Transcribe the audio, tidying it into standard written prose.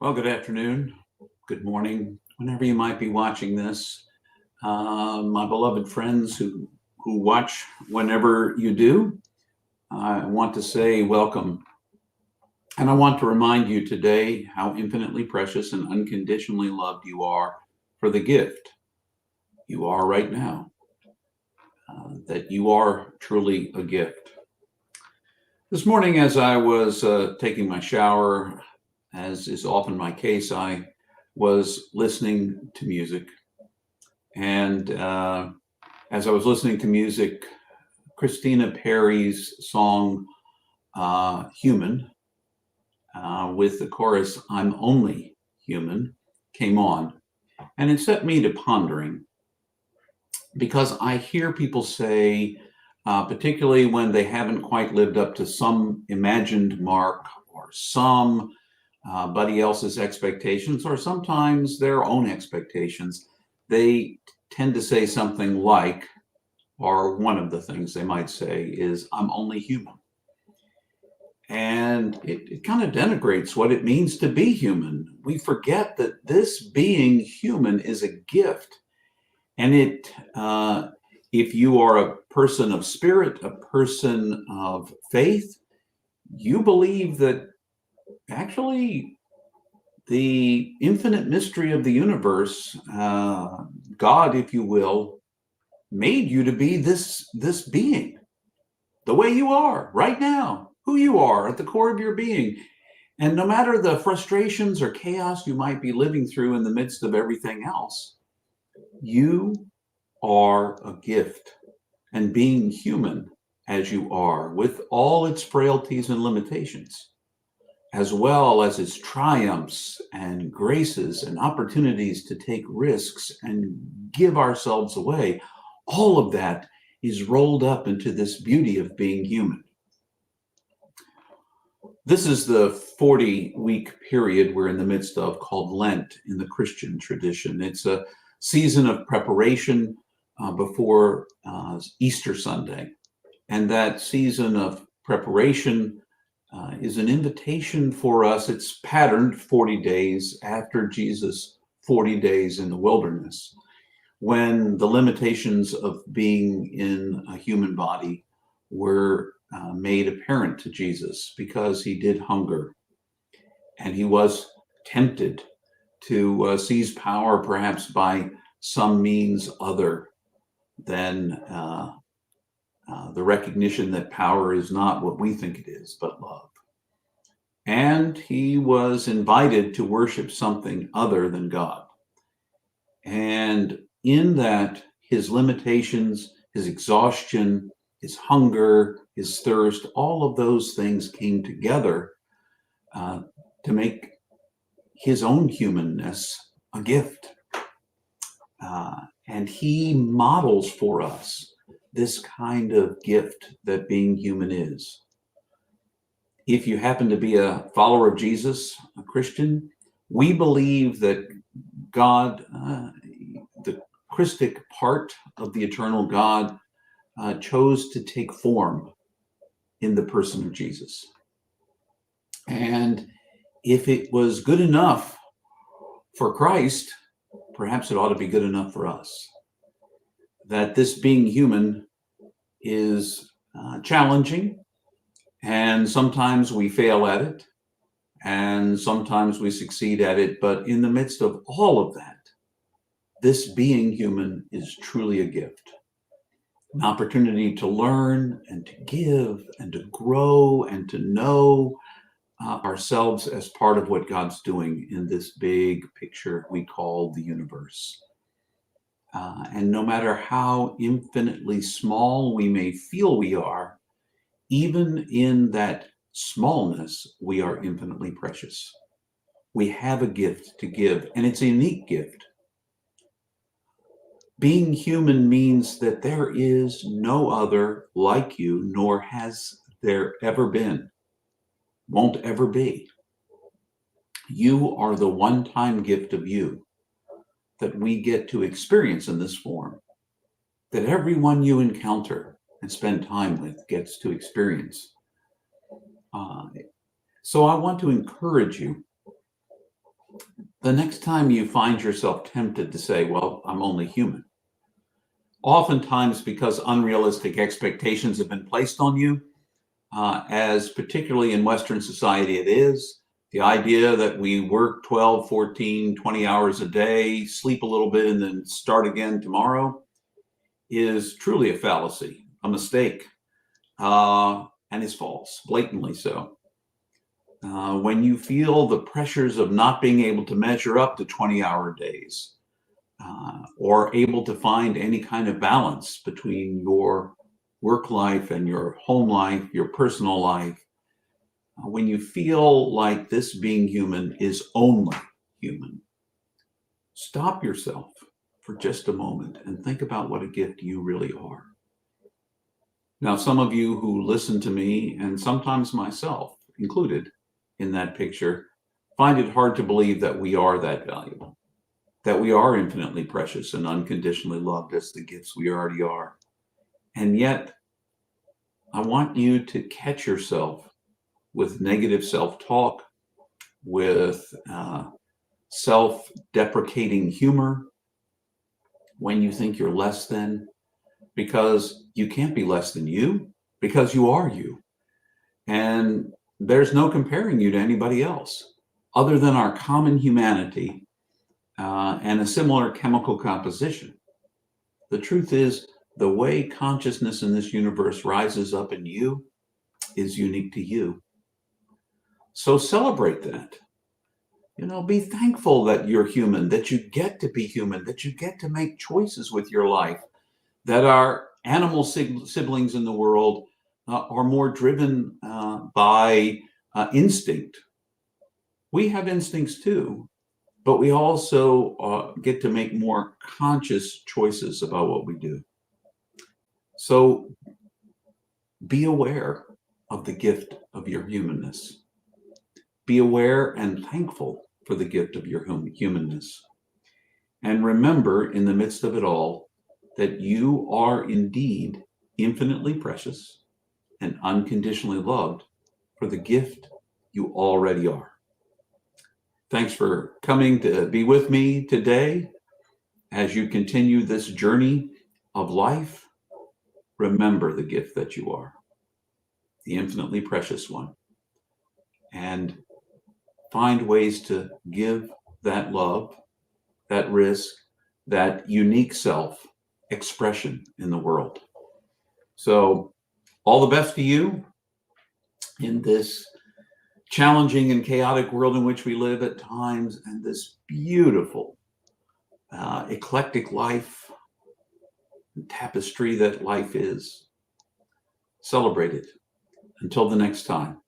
Well, good afternoon, good morning, whenever you might be watching this. My beloved friends who watch whenever you do, I want to say welcome. And I want to remind you today how infinitely precious and unconditionally loved you are for the gift you are right now, that you are truly a gift. This morning, as I was taking my shower, as is often my case, I was listening to music. And as I was listening to music, Christina Perri's song, Human, with the chorus, I'm Only Human, came on. And it set me to pondering because I hear people say, particularly when they haven't quite lived up to some imagined mark or somebody else's expectations, or sometimes their own expectations, they tend to say something like, or one of the things they might say is, I'm only human. And it kind of denigrates what it means to be human. We forget that this being human is a gift. And if you are a person of spirit, a person of faith, you believe that actually the infinite mystery of the universe, God, if you will, made you to be this being, the way you are right now, who you are at the core of your being. And no matter the frustrations or chaos you might be living through in the midst of everything else, you are a gift. And being human as you are, with all its frailties and limitations, as well as its triumphs and graces and opportunities to take risks and give ourselves away, all of that is rolled up into this beauty of being human. This is the 40-week period we're in the midst of, called Lent in the Christian tradition. It's a season of preparation before Easter Sunday. And that season of preparation is an invitation for us. It's patterned 40 days after Jesus' 40 days in the wilderness, when the limitations of being in a human body were made apparent to Jesus, because he did hunger and he was tempted to seize power perhaps by some means other than the recognition that power is not what we think it is, but love. And he was invited to worship something other than God. And in that, his limitations, his exhaustion, his hunger, his thirst, all of those things came together to make his own humanness a gift. And he models for us this kind of gift that being human is. If you happen to be a follower of Jesus, a Christian, we believe that God, the Christic part of the eternal God, chose to take form in the person of Jesus. And if it was good enough for Christ, perhaps it ought to be good enough for us. That this being human is challenging, and sometimes we fail at it, and sometimes we succeed at it. But in the midst of all of that, this being human is truly a gift. An opportunity to learn and to give and to grow and to know ourselves as part of what God's doing in this big picture we call the universe. And no matter how infinitely small we may feel we are, even in that smallness, we are infinitely precious. We have a gift to give, and it's a unique gift. Being human means that there is no other like you, nor has there ever been, won't ever be. You are the one-time gift of you that we get to experience in this form, that everyone you encounter and spend time with gets to experience. Uh, so I want to encourage you, the next time you find yourself tempted to say, well, I'm only human, oftentimes because unrealistic expectations have been placed on you, as particularly in Western society it is, the idea that we work 12, 14, 20 hours a day, sleep a little bit, and then start again tomorrow is truly a fallacy, a mistake, and is false, blatantly so. When you feel the pressures of not being able to measure up to 20-hour days, or able to find any kind of balance between your work life and your home life, your personal life, when you feel like this being human is only human, stop yourself for just a moment and think about what a gift you really are. Now, some of you who listen to me, and sometimes myself included in that picture, find it hard to believe that we are that valuable, that we are infinitely precious and unconditionally loved as the gifts we already are. And yet, I want you to catch yourself with negative self-talk, with self-deprecating humor when you think you're less than, because you can't be less than you, because you are you. And there's no comparing you to anybody else other than our common humanity and a similar chemical composition. The truth is, the way consciousness in this universe rises up in you is unique to you. So celebrate that. Be thankful that you're human, that you get to be human, that you get to make choices with your life, that our animal siblings in the world are more driven by instinct. We have instincts too, but we also get to make more conscious choices about what we do. So be aware of the gift of your humanness. Be aware and thankful for the gift of your humanness. And remember, in the midst of it all, that you are indeed infinitely precious and unconditionally loved for the gift you already are. Thanks for coming to be with me today as you continue this journey of life. Remember the gift that you are, the infinitely precious one, and find ways to give that love, that risk, that unique self expression in the world. So all the best to you in this challenging and chaotic world in which we live at times, and this beautiful, eclectic life and tapestry that life is. Celebrate it. Until the next time.